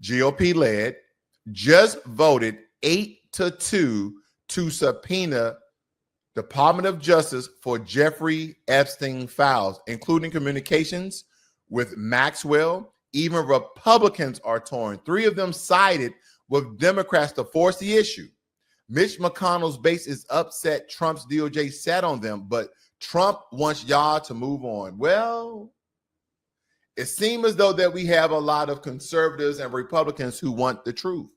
GOP led, just voted 8-2 to subpoena Department of Justice for Jeffrey Epstein files, including communications with Maxwell. Even Republicans are torn. 3 of them sided with Democrats to force the issue. Mitch McConnell's base is upset Trump's DOJ sat on them, but Trump wants y'all to move on. Well, it seems as though that we have a lot of conservatives and Republicans who want the truth,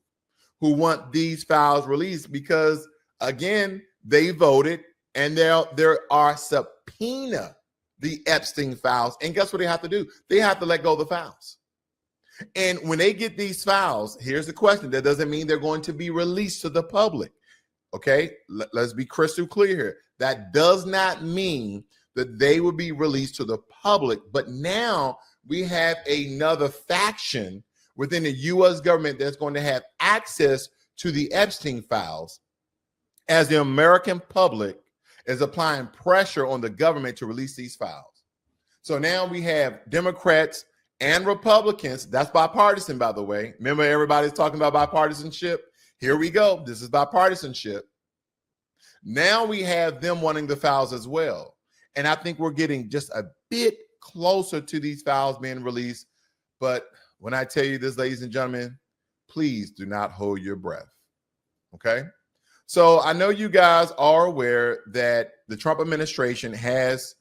who want these files released because, again, they voted and there are subpoena the Epstein files. And guess what they have to do? They have to let go of the files. And when they get these files, here's the question. That doesn't mean they're going to be released to the public. Okay, let's be crystal clear here. That does not mean that they will be released to the public. But now we have another faction within the U.S. government that's going to have access to the Epstein files as the American public is applying pressure on the government to release these files. So now we have Democrats and Republicans. That's bipartisan, by the way. Remember, everybody's talking about bipartisanship. Here we go. This is bipartisanship. Now we have them wanting the files as well. And I think we're getting just a bit closer to these files being released. But when I tell you this, ladies and gentlemen, please do not hold your breath. Okay? So I know you guys are aware that the Trump administration has,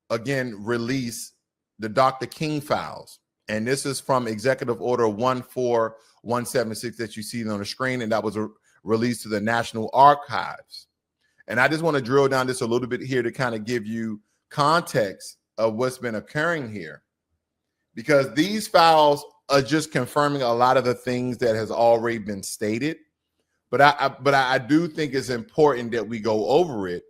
again, released the Dr. King files. And this is from Executive Order 14176 that you see on the screen, and that was released to the National Archives. And I just want to drill down this a little bit here to kind of give you context of what's been occurring here, because these files are just confirming a lot of the things that has already been stated. But I do think it's important that we go over it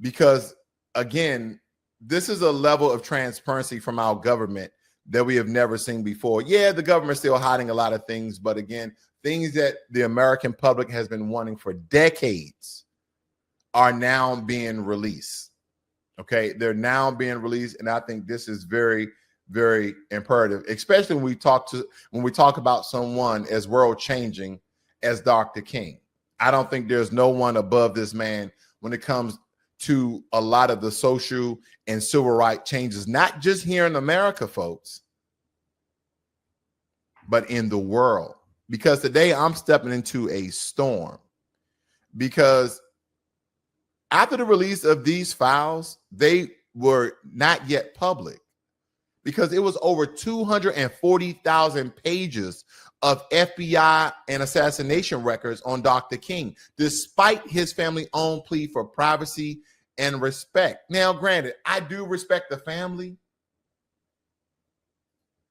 because, again, this is a level of transparency from our government that we have never seen before. Yeah, the government's still hiding a lot of things, but again, things that the American public has been wanting for decades are now being released. Okay, they're now being released, and I think this is very, very imperative, especially when we talk about someone as world changing as Dr. King. I don't think there's no one above this man when it comes to a lot of the social and civil rights changes, not just here in America, folks, but in the world. Because today I'm stepping into a storm, because after the release of these files, they were not yet public because it was over 240,000 pages of FBI and assassination records on Dr. King, despite his family's own plea for privacy and respect. Now, granted, I do respect the family,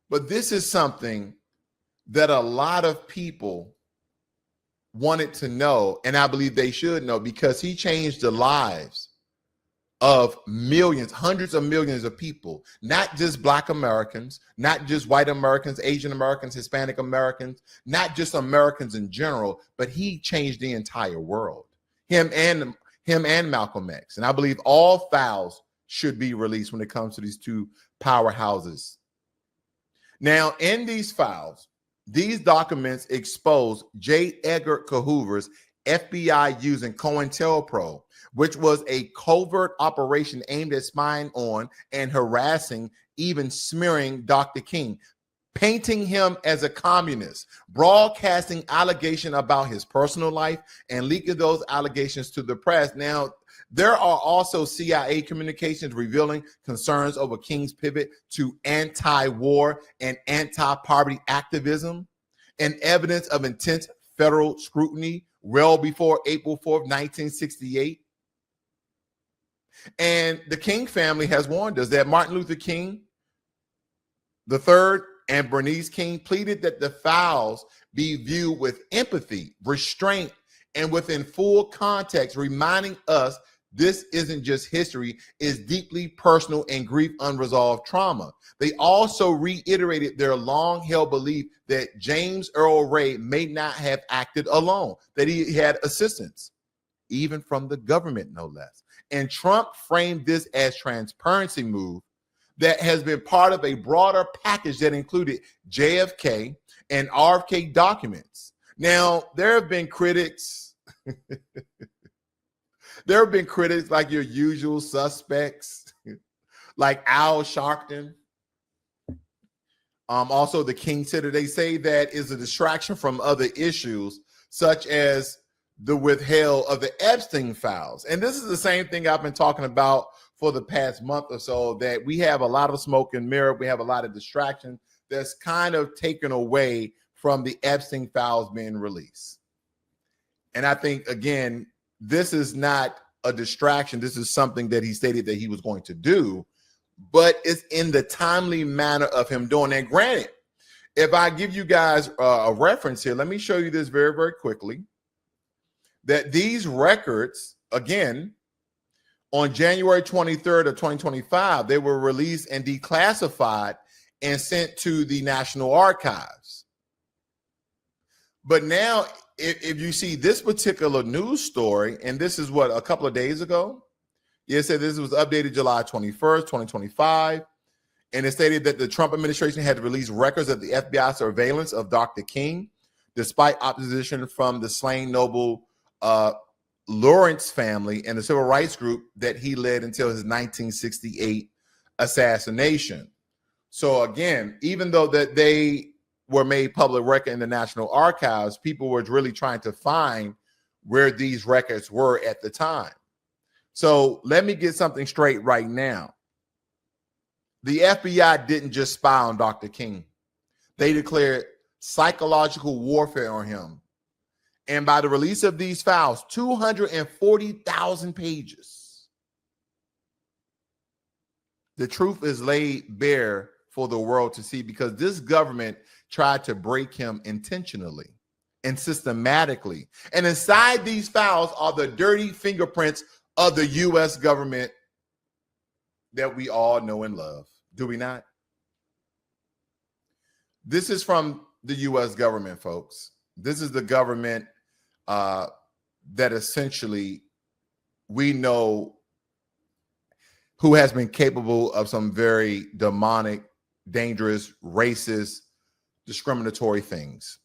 but this is something that a lot of people wanted to know, and I believe they should know, because he changed the lives of millions, hundreds of millions of people, not just Black Americans, not just white Americans, Asian Americans, Hispanic Americans, not just Americans in general, but he changed the entire world, him and Malcolm X. And I believe all files should be released when it comes to these two powerhouses. Now, in these files, these documents expose J. Edgar Hoover's FBI using COINTELPRO, which was a covert operation aimed at spying on and harassing, even smearing Dr. King, painting him as a communist, broadcasting allegations about his personal life and leaking those allegations to the press. Now, there are also CIA communications revealing concerns over King's pivot to anti-war and anti-poverty activism, and evidence of intense federal scrutiny well before April 4th, 1968. And the King family has warned us that Martin Luther King III and Bernice King pleaded that the files be viewed with empathy, restraint, and within full context, reminding us this isn't just history, it's deeply personal and grief unresolved trauma. They also reiterated their long-held belief that James Earl Ray may not have acted alone, that he had assistance, even from the government, no less. And Trump framed this as transparency move that has been part of a broader package that included JFK and RFK documents. Now, there have been critics. There have been critics like your usual suspects, like Al Sharpton. Also, the King Sitter, they say that is a distraction from other issues, such as the withheld of the Epstein files. And this is the same thing I've been talking about for the past month or so, that we have a lot of smoke and mirror. We have a lot of distraction that's kind of taken away from the Epstein files being released. And I think, again, this is not a distraction. This is something that he stated that he was going to do, but it's in the timely manner of him doing. And granted, if I give you guys a reference here, let me show you this very, very quickly, that these records, again, on January 23rd of 2025, they were released and declassified and sent to the National Archives. But now, if you see this particular news story, and this is what, a couple of days ago, it said this was updated July 21st, 2025, and it stated that the Trump administration had released records of the FBI surveillance of Dr. King, despite opposition from the slain Noble Lawrence family and the civil rights group that he led until his 1968 assassination. So again, even though that they were made public record in the National Archives, people were really trying to find where these records were at the time. So let me get something straight right now. The FBI didn't just spy on Dr. King. They declared psychological warfare on him. And by the release of these files, 240,000 pages, the truth is laid bare for the world to see, because this government tried to break him intentionally and systematically. And inside these files are the dirty fingerprints of the U.S. government that we all know and love. Do we not? This is from the U.S. government, folks. This is the government that essentially we know who has been capable of some very demonic, dangerous, racist, discriminatory things.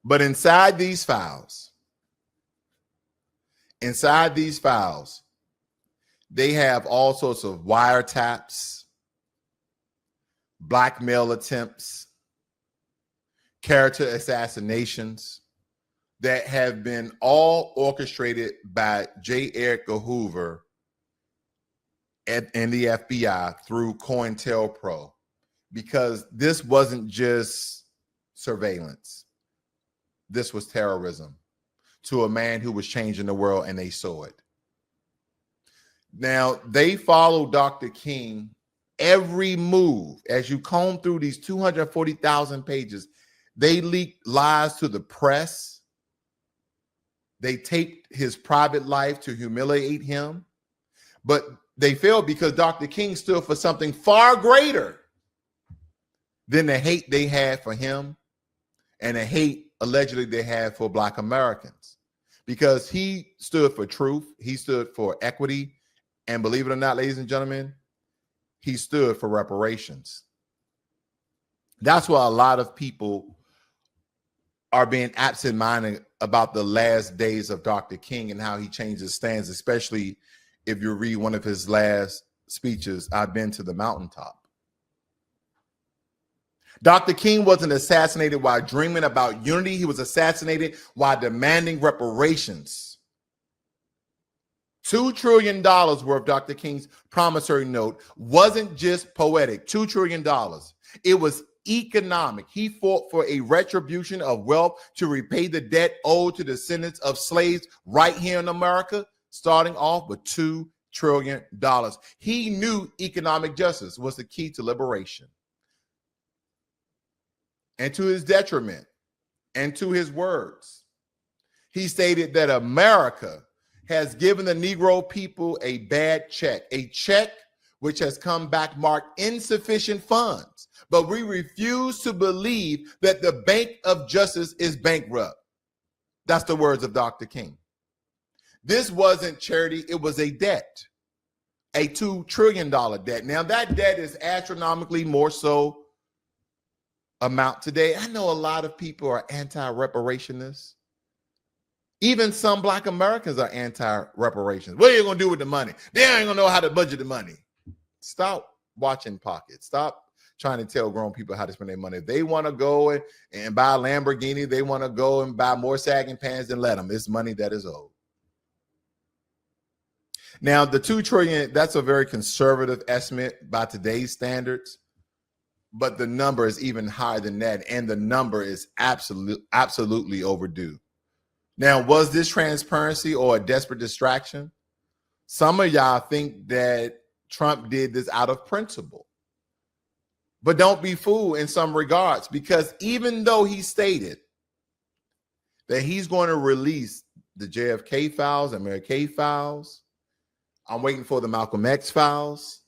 But inside these files, they have all sorts of wiretaps, blackmail attempts, character assassinations that have been all orchestrated by J. Edgar Hoover and the FBI through COINTELPRO, because this wasn't just surveillance. This was terrorism to a man who was changing the world, and they saw it. Now, they followed Dr. King every move. As you comb through these 240,000 pages, they leaked lies to the press. They taped his private life to humiliate him. But they failed because Dr. King stood for something far greater than the hate they had for him and the hate allegedly they had for Black Americans. Because he stood for truth. He stood for equity. And believe it or not, ladies and gentlemen, he stood for reparations. That's why a lot of people are being absent-minded about the last days of Dr. King and how he changed his stance, especially if you read one of his last speeches, I've Been to the Mountaintop. Dr. King wasn't assassinated while dreaming about unity. He was assassinated while demanding reparations. $2 trillion worth Dr. King's promissory note wasn't just poetic. $2 trillion. It was economic. He fought for a retribution of wealth to repay the debt owed to descendants of slaves right here in America, starting off with $2 trillion. He knew economic justice was the key to liberation. And to his detriment, and to his words, he stated that America has given the Negro people a bad check, a check which has come back marked insufficient funds. But we refuse to believe that the Bank of Justice is bankrupt. That's the words of Dr. King. This wasn't charity, it was a debt. a $2 trillion debt. Now that debt is astronomically more so amount today. I know a lot of people are anti-reparationists. Even some Black Americans are anti-reparations. What are you going to do with the money? They ain't going to know how to budget the money. Stop watching pockets. Stop trying to tell grown people how to spend their money. If they want to go and buy a Lamborghini, they want to go and buy more sagging pants, then let them. It's money that is owed. Now, the $2 trillion, that's a very conservative estimate by today's standards, but the number is even higher than that, and the number is absolutely overdue. Now, was this transparency or a desperate distraction? Some of y'all think that Trump did this out of principle. But don't be fooled in some regards, because even though he stated that he's going to release the JFK files, MLK files, I'm waiting for the Malcolm X files,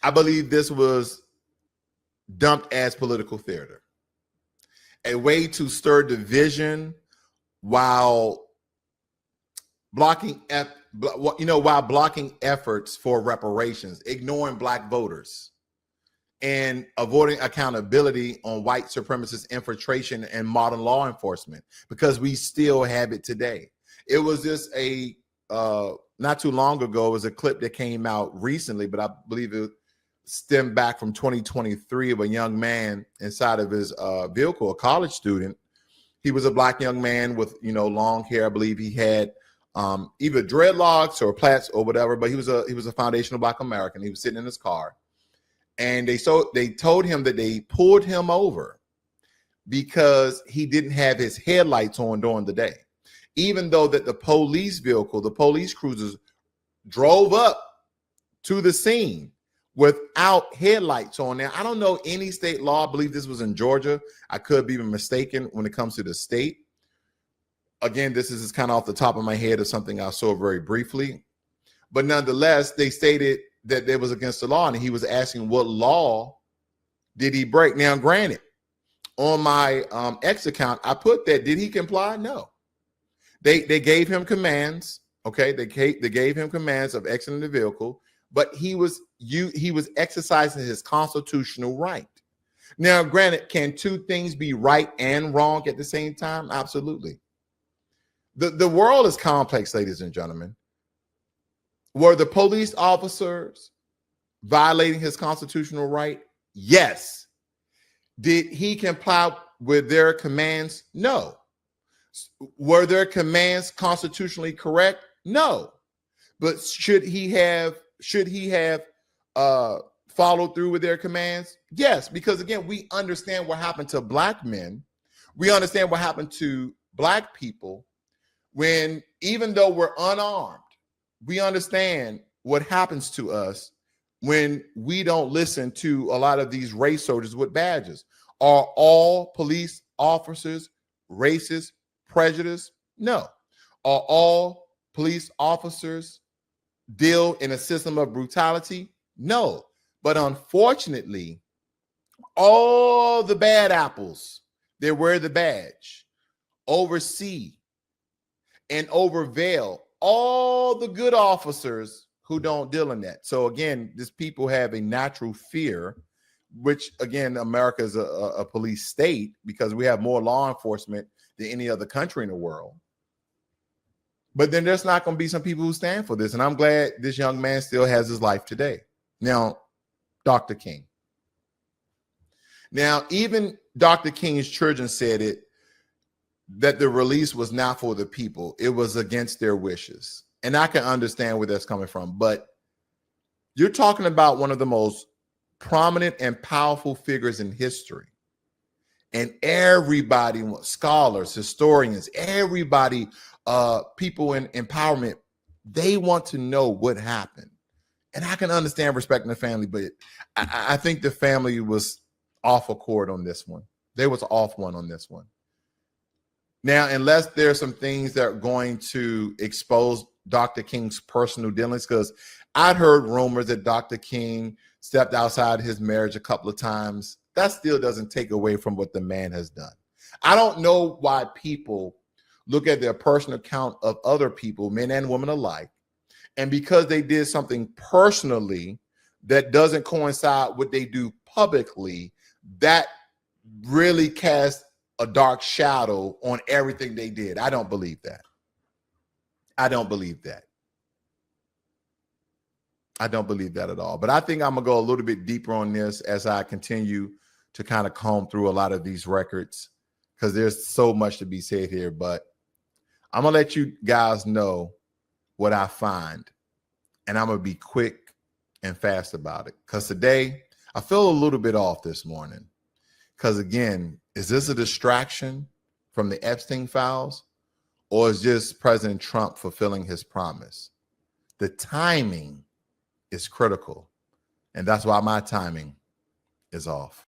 I believe this was dumped as political theater, a way to stir division while blocking efforts for reparations, ignoring Black voters, and avoiding accountability on white supremacist infiltration and modern law enforcement, because we still have it today. It was just a not too long ago, it was a clip that came out recently, but I believe it stemmed back from 2023 of a young man inside of his vehicle, a college student. He was a Black young man with, long hair. I believe he had either dreadlocks or plaits or whatever, but he was a foundational Black American. He was sitting in his car, and they told him that they pulled him over because he didn't have his headlights on during the day, even though that the police vehicle, the police cruisers, drove up to the scene without headlights on. Now, I don't know any state law. I believe this was in Georgia. I could be mistaken when it comes to the state. Again, this is kind of off the top of my head of something I saw very briefly. But nonetheless, they stated that it was against the law, and he was asking what law did he break. Now, granted, on my X account, I put that, did he comply? No. They gave him commands. Okay, they gave him commands of exiting the vehicle, but he was exercising his constitutional right. Now, granted, can two things be right and wrong at the same time? Absolutely. The world is complex, ladies and gentlemen. Were the police officers violating his constitutional right? Yes. Did he comply with their commands? No. Were their commands constitutionally correct? No. But should he have followed through with their commands? Yes, because again, we understand what happened to Black men. We understand what happened to Black people when, even though we're unarmed, we understand what happens to us when we don't listen to a lot of these race soldiers with badges. Are all police officers racist, prejudiced? No. Are all police officers deal in a system of brutality? No. But unfortunately, all the bad apples that wear the badge oversee and overveil all the good officers who don't deal in that. So again, these people have a natural fear, which again, America is a police state because we have more law enforcement than any other country in the world. But then there's not going to be some people who stand for this. And I'm glad this young man still has his life today. Now, Dr. King. Now, even Dr. King's children said it, that the release was not for the people. It was against their wishes. And I can understand where that's coming from. But you're talking about one of the most prominent and powerful figures in history. And everybody, scholars, historians, everybody, people in empowerment, they want to know what happened. And I can understand respecting the family, but I think the family was off accord on this one. They was off one on this one. Now, unless there's some things that are going to expose Dr. King's personal dealings, because I'd heard rumors that Dr. King stepped outside his marriage a couple of times. That still doesn't take away from what the man has done. I don't know why people look at their personal account of other people, men and women alike, And because they did something personally that doesn't coincide with what they do publicly, that really casts a dark shadow on everything they did. I don't believe that. I don't believe that. I don't believe that at all. But I think I'm going to go a little bit deeper on this as I continue to kind of comb through a lot of these records, because there's so much to be said here. But I'm going to let you guys know what I find, and I'm going to be quick and fast about it, because today I feel a little bit off this morning. Because again, is this a distraction from the Epstein files, or is just President Trump fulfilling his promise? The timing is critical, and that's why my timing is off.